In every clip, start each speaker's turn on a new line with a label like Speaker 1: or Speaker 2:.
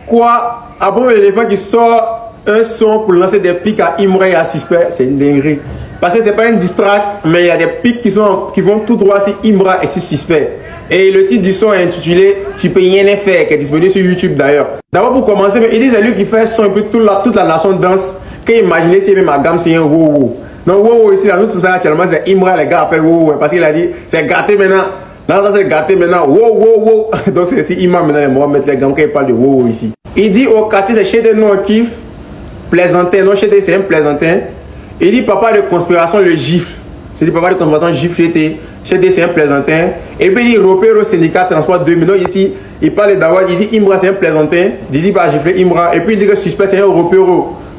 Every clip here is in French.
Speaker 1: Quoi? Ah bon, l'éléphant qui sort un son pour lancer des pics à Imra et à Suspect, c'est une dinguerie. Parce que c'est pas une distract, mais il y a des pics qui vont tout droit sur Imra et sur Suspect. Et le titre du son est intitulé Tu peux rien faire, qui est disponible sur YouTube d'ailleurs. D'abord pour commencer, il dit c'est lui qui fait son un peu toute la nation danse. Quand imaginez si même ma gamme c'est un wow. Donc wow ici, dans notre société actuellement, c'est Imra, les gars appellent wow parce qu'il a dit c'est gâté maintenant. Non, ça c'est gâté maintenant. Wow. Donc c'est si Imra maintenant, on va mettre les gammes quand il parle de wow ici. Il dit au quartier, c'est chez des noms kiff, plaisantin, non chez des c'est un plaisantin. Il dit papa de conspiration le gifle. C'est dit papa de conspiration gifle chez des c'est un plaisantin. Et puis il dit repère au syndicat transport 2000. Donc ici, il parle d'Awad, il dit Imra c'est un plaisantin. Il dit bah gifle Imra. Et puis il dit que suspect c'est un repère.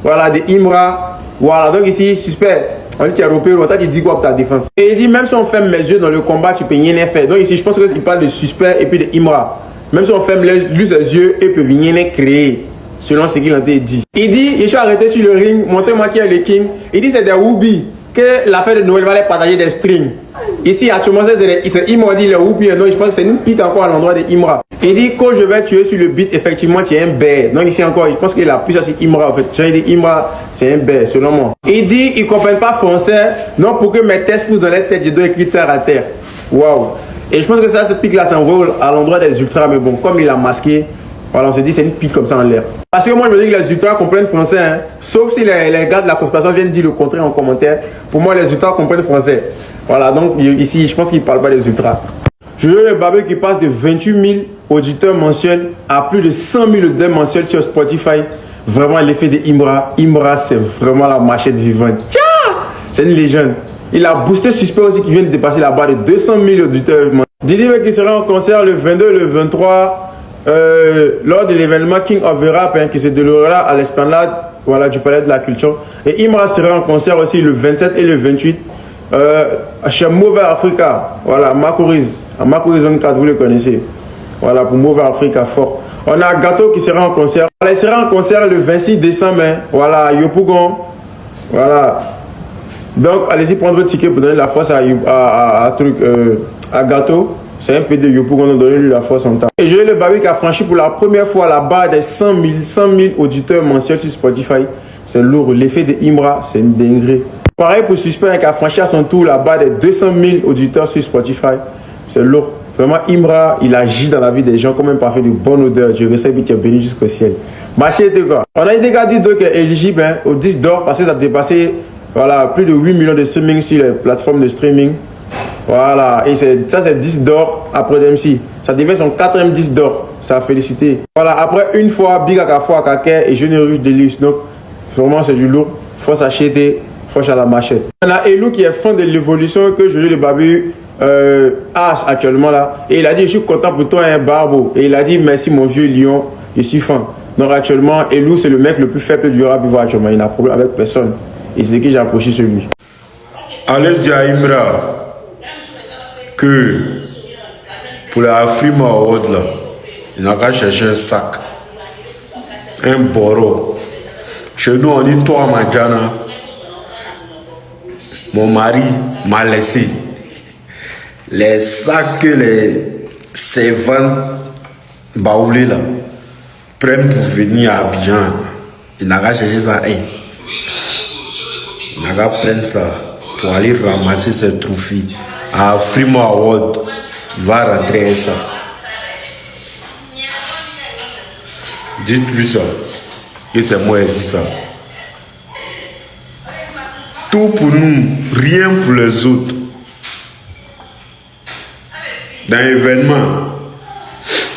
Speaker 1: Voilà, de Imra. Voilà, donc ici, suspect. On dit qu'il y a repère, toi tu dis quoi pour ta défense. Et il dit même si on ferme mes yeux dans le combat, tu peux rien faire. Donc ici, je pense qu'il parle de suspect et puis de Imra. Même si on ferme lui ses yeux, il peut rien créer. Selon ce qu'il a dit. Il dit, je suis arrêté sur le ring, montez-moi qui est le king. Il dit c'est des whoopies, que la fête de Noël va les partager des strings. Ici, actuellement, c'est Imra dit les whoopies, non, je pense que c'est une pique encore à l'endroit de Imra. Il dit, quand je vais tuer sur le beat, effectivement, tu es un bear. Donc ici encore, je pense qu'il a plus sur Imra, en fait. J'ai dit, Imra, c'est un bear, selon moi. Il dit, il ne comprennent pas français, non, pour que mes tests poussent dans les têtes, je dois écrire terre à terre. Waouh. Et je pense que ça, ce pic-là, s'envole à l'endroit des ultras, mais bon, comme il a masqué, voilà, on se dit c'est une pique comme ça en l'air. Parce que moi je me dis que les ultras comprennent français, hein. Sauf si les gars de la conspiration viennent dire le contraire en commentaire. Pour moi les ultras comprennent français. Voilà, donc ici je pense qu'ils ne parlent pas des ultras. Je veux le barbecue qui passe de 28 000 auditeurs mensuels à plus de 100 000 auditeurs mensuels sur Spotify. Vraiment l'effet de Imra. Imra c'est vraiment la machette vivante. Tiens, c'est une légende. Il a boosté Suspect aussi qui vient de dépasser la barre de 200 000 auditeurs. Didi qui sera en concert le 22 le 23. Lors de l'événement King of the Rap qui se déroulera à l'esplanade du Palais de la Culture. Et Imra sera en concert aussi le 27 et le 28 chez Move Africa. Voilà, Makoriz. À Makoriz Zone 4, vous le connaissez. Voilà, pour Move Africa fort. On a Gato qui sera en concert. Voilà, il sera en concert le 26 décembre. Hein. Voilà, Yopougon. Voilà. Donc, allez-y prendre votre ticket pour donner la force à Gato. C'est un peu de Yopou qu'on a donné lui la force en temps. Et j'ai le barbecue qui a franchi pour la première fois la barre des 100 000 auditeurs mensuels sur Spotify. C'est lourd. L'effet de Imra, c'est une dinguerie. Pareil pour Suspect qui a franchi à son tour la barre des 200 000 auditeurs sur Spotify. C'est lourd. Vraiment, Imra, il agit dans la vie des gens comme un parfait de bonne odeur. Je sais que tu es béni jusqu'au ciel. Marché de quoi? On a des gars qui sont éligibles au 10 d'or parce que ça a dépassé plus de 8 millions de streaming sur les plateformes de streaming. Voilà, et ça c'est 10 d'or après DMC. Ça devient son 4e 10 d'or. Ça a félicité. Voilà, après une fois, Big Akafo Akake et Jeune Ruche Deluxe. Donc, vraiment c'est du lourd. Faut s'acheter, faut à la machette. On a Elou qui est fan de l'évolution que je le babu H actuellement là. Et il a dit, je suis content pour toi, un barbeau. Et il a dit, merci mon vieux lion, je suis fan. Donc actuellement, Elou c'est le mec le plus faible du rap actuellement. Il n'a problème avec personne. Et c'est ce que j'ai approché sur lui.
Speaker 2: Allez dire à Imra que pour la Afrima Award là, il n'a qu'à chercher un sac, un boro. Chez nous on dit toi Madjana, mon mari m'a laissé. Les sacs que les servantes baoulés là prennent pour venir à Abidjan, il n'a qu'à chercher ça. Hey. Il n'a qu'à prendre ça pour aller ramasser ses trophées. À Frima Award, il va rentrer ça. Dites-lui ça. Et c'est moi qui dis ça. Tout pour nous, rien pour les autres. Dans l'événement,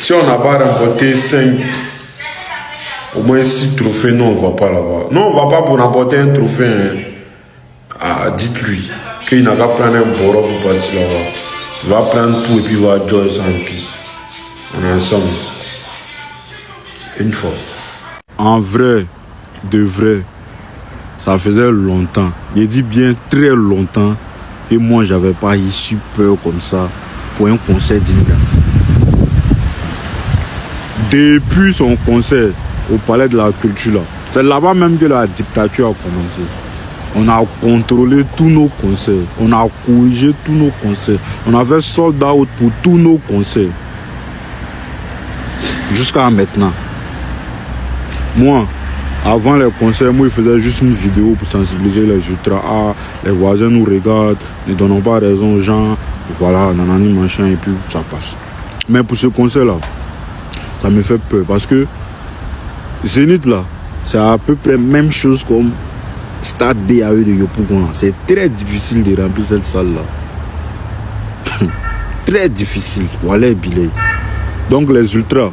Speaker 2: si on n'a pas remporté 5, au moins 6 trophées, non, on ne va pas là-bas. Non, on ne va pas pour remporter un trophée. Hein. Ah, dites-lui qu'il n'a qu'à prendre un boro pour partir là-bas. Il va prendre tout et puis il va joindre ça en piste. On est ensemble. Une fois.
Speaker 3: En vrai, de vrai, ça faisait longtemps. Je dis bien très longtemps que moi j'avais pas eu peur comme ça pour un concert d'Imra. Depuis son concert au Palais de la Culture, là, c'est là-bas même que la dictature a commencé. On a contrôlé tous nos concerts, on a corrigé tous nos concerts, on avait sold out pour tous nos concerts. Jusqu'à maintenant. Moi, avant les concerts, moi, je faisais juste une vidéo pour sensibiliser les ultras. Ah, les voisins nous regardent, ne donnons pas raison aux gens. Voilà, nanani, machin, et puis ça passe. Mais pour ce concert-là, ça me fait peur parce que Zénith, là, c'est à peu près la même chose comme Stade DAE de Yopougon. C'est très difficile de remplir cette salle-là. Très difficile. Voilà, Billet. Donc, les ultras,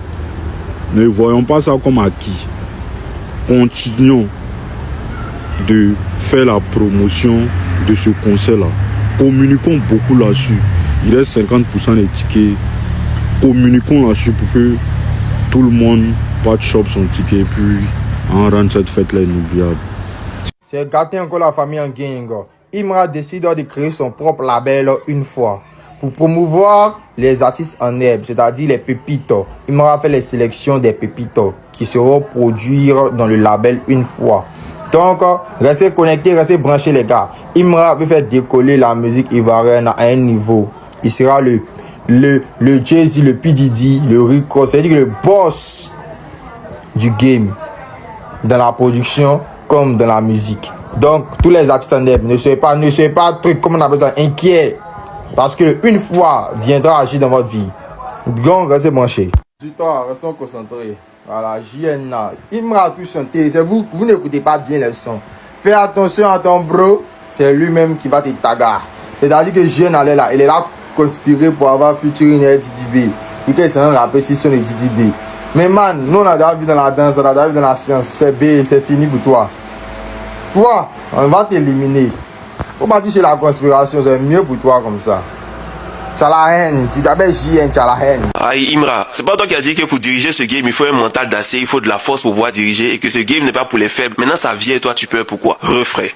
Speaker 3: ne voyons pas ça comme acquis. Continuons de faire la promotion de ce concert-là. Communiquons beaucoup là-dessus. Il reste 50% des tickets. Communiquons là-dessus pour que tout le monde pas de chope son ticket et puis en rendre cette fête-là inoubliable.
Speaker 4: C'est gâté encore la famille en gang. Imra décide de créer son propre label une fois pour promouvoir les artistes en herbe, c'est-à-dire les pépites. Imra fait les sélections des pépites qui seront produits dans le label une fois. Donc, restez connectés, restez branchés les gars. Imra veut faire décoller la musique ivoirienne à un niveau. Il sera le Jay-Z, le P. Diddy, le Rico, c'est-à-dire le boss du game dans la production comme dans la musique. Donc, tous les artistes en herbe, ne soyez pas truc, comme on appelle ça, inquiets. Parce que une fois viendra agir dans votre vie. Donc, restez branchés. Dis-toi, restons concentrés. Voilà, JN, Imra a tout chanté. C'est vous n'écoutez pas bien les sons. Fais attention à ton bro, c'est lui-même qui va te tagar. C'est-à-dire que JN allait là, il est là conspirer pour avoir featuring DDB. Puis qu'il s'en rappelle si son DDB. Mais man, nous on a déjà vu dans la danse, on a déjà vu dans la science, c'est fini pour toi. Toi, on va t'éliminer. Faut pas dire c'est la conspiration, c'est mieux pour toi comme ça. Tu as la haine, tu t'appelles JN, tu as la haine.
Speaker 5: Aïe Imra, c'est pas toi qui as dit que pour diriger ce game, il faut un mental d'acier, il faut de la force pour pouvoir diriger et que ce game n'est pas pour les faibles. Maintenant ça vient et toi tu peux pourquoi? Refrais.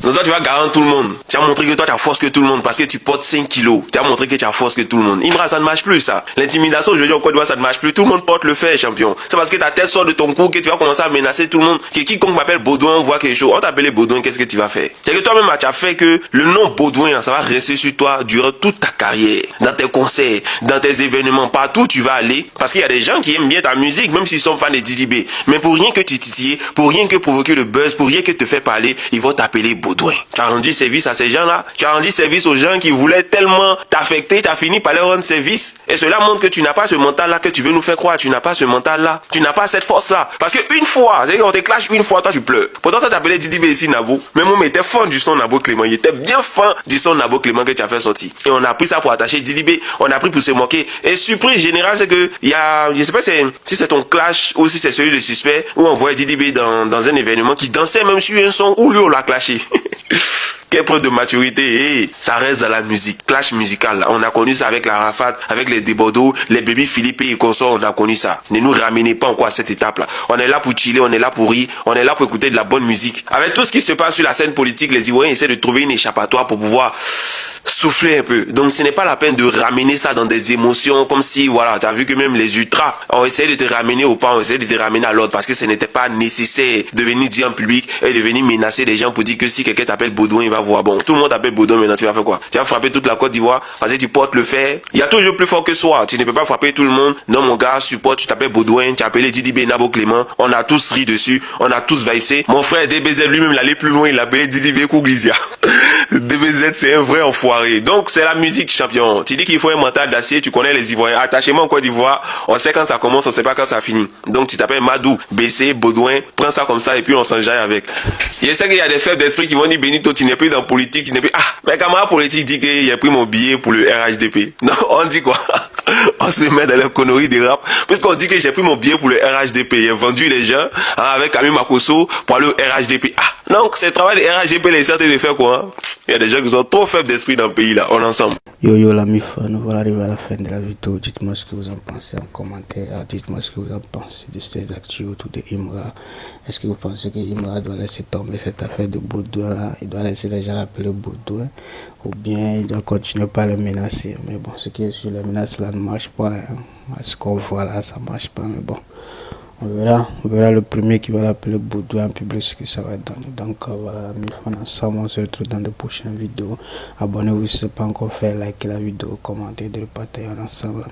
Speaker 5: Donc toi tu vas garantir tout le monde. Tu as montré que toi tu as force que tout le monde parce que tu portes 5 kilos. Tu as montré que tu as force que tout le monde. Imra, ça ne marche plus ça. L'intimidation, je veux dire au Côte d'Ivoire, ça ne marche plus. Tout le monde porte le fer, champion. C'est parce que ta tête sort de ton cou que tu vas commencer à menacer tout le monde. Que quiconque m'appelle Baudouin, on voit quelque chose. On t'appelle Baudouin, qu'est-ce que tu vas faire? C'est que toi-même tu as fait que le nom Baudouin, ça va rester sur toi durant toute ta carrière. Dans tes concerts, dans tes événements, partout où tu vas aller. Parce qu'il y a des gens qui aiment bien ta musique, même s'ils sont fans de DDB. Mais pour rien que tu titilles, pour rien que provoquer le buzz, pour rien que te faire parler, ils vont t'appeler Baudouin. Tu as rendu service à ces gens-là. Tu as rendu service aux gens qui voulaient tellement t'affecter. Tu as fini par leur rendre service. Et cela montre que tu n'as pas ce mental-là que tu veux nous faire croire. Tu n'as pas ce mental-là. Tu n'as pas cette force-là. Parce que une fois, c'est-à-dire qu'on te clash une fois, toi tu pleures. Pourtant, toi t'appelais DDB ici Nabo. Mais moi, était fan du son Nabo Clément. Il était bien fan du son Nabo Clément que tu as fait sortir. Et on a pris ça pour attacher DDB. On a pris pour se moquer. Et surprise générale, c'est que il y a, je sais pas si c'est ton clash ou si c'est celui de suspect où on voit DDB dans un événement qui dansait même sur un son où lui on l'a clashé. Quelle preuve de maturité, hey, ça reste dans la musique, clash musical. On a connu ça avec la Rafat, avec les Débordeaux, les Baby Philippe et consorts, on a connu ça. Ne nous ramenez pas encore à cette étape-là. On est là pour chiller, on est là pour rire, on est là pour écouter de la bonne musique. Avec tout ce qui se passe sur la scène politique, les Ivoiriens essaient de trouver une échappatoire pour pouvoir souffler un peu. Donc ce n'est pas la peine de ramener ça dans des émotions comme si, voilà, tu as vu que même les ultras ont essayé de te ramener au pas, ont essayé de te ramener à l'ordre parce que ce n'était pas nécessaire de venir dire en public et de venir menacer les gens pour dire que si quelqu'un t'appelle Baudouin, il va voir. Bon, tout le monde t'appelle Baudouin, maintenant tu vas faire quoi? Tu vas frapper toute la Côte d'Ivoire parce que tu portes le fer. Il y a toujours plus fort que soi. Tu ne peux pas frapper tout le monde. Non, mon gars, supporte, tu t'appelles Baudouin, tu as appelé DDB Nabo Clément. On a tous ri dessus, on a tous vibé. Mon frère DBZ lui-même, il allait plus loin, il appelé DDB Kouglizia. DBZ, c'est un vrai enfoiré. Donc, c'est la musique, champion. Tu dis qu'il faut un mental d'acier, tu connais les Ivoiriens. Attachement en Côte d'Ivoire, on sait quand ça commence, on sait pas quand ça finit. Donc, tu t'appelles Madou, BC, Baudouin, prends ça comme ça et puis on s'enjaille avec. Je sais qu'il y a des faibles d'esprit qui vont dire Benito, tu n'es plus dans politique, tu n'es plus. Ah, mes camarades politiques disent que j'ai pris mon billet pour le RHDP. Non, on dit quoi? On se met dans les conneries des rap. Puisqu'on dit que j'ai pris mon billet pour le RHDP. J'ai vendu les gens avec Camille Makosso pour aller au RHDP. Ah, donc c'est le travail de RHDP, les certes de faire quoi? Hein? Il y a des gens qui sont trop faibles d'esprit dans le pays là, on est ensemble.
Speaker 6: Yo la MIF, nous voilà arriver à la fin de la vidéo. Dites-moi ce que vous en pensez en commentaire. Dites-moi ce que vous en pensez de ces actus autour de Imra. Est-ce que vous pensez que Imra doit laisser tomber cette affaire de Baudouin là? Il doit laisser les gens l'appeler Baudouin ou bien il doit continuer par le menacer? Mais bon, ce qui est sur les menaces là ne marche pas. Hein. Ce qu'on voit là, ça marche pas. Mais bon, on verra le premier qui va l'appeler Baudouin en public ce que ça va donner. Donc voilà, on ensemble, on se retrouve dans de prochaines vidéos. Abonnez-vous si ce n'est pas encore fait, likez la vidéo, commentez, de le partager ensemble.